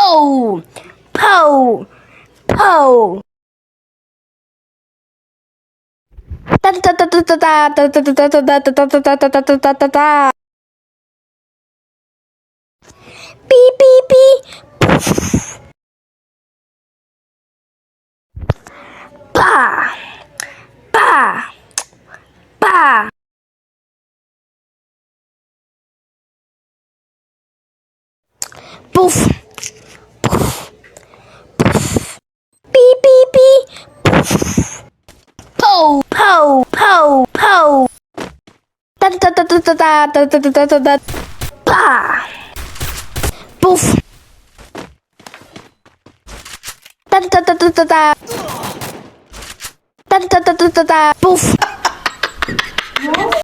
포우 포우 포우 따따따따따따따따따따따따따따따따따 삐삐삐 빠 빠 빠 뿌프 삐삐삐 포우 포우 포우 포우 따따따따따따따따따따따 빠 뿌프 따따따따따따 따따따따따 뿌프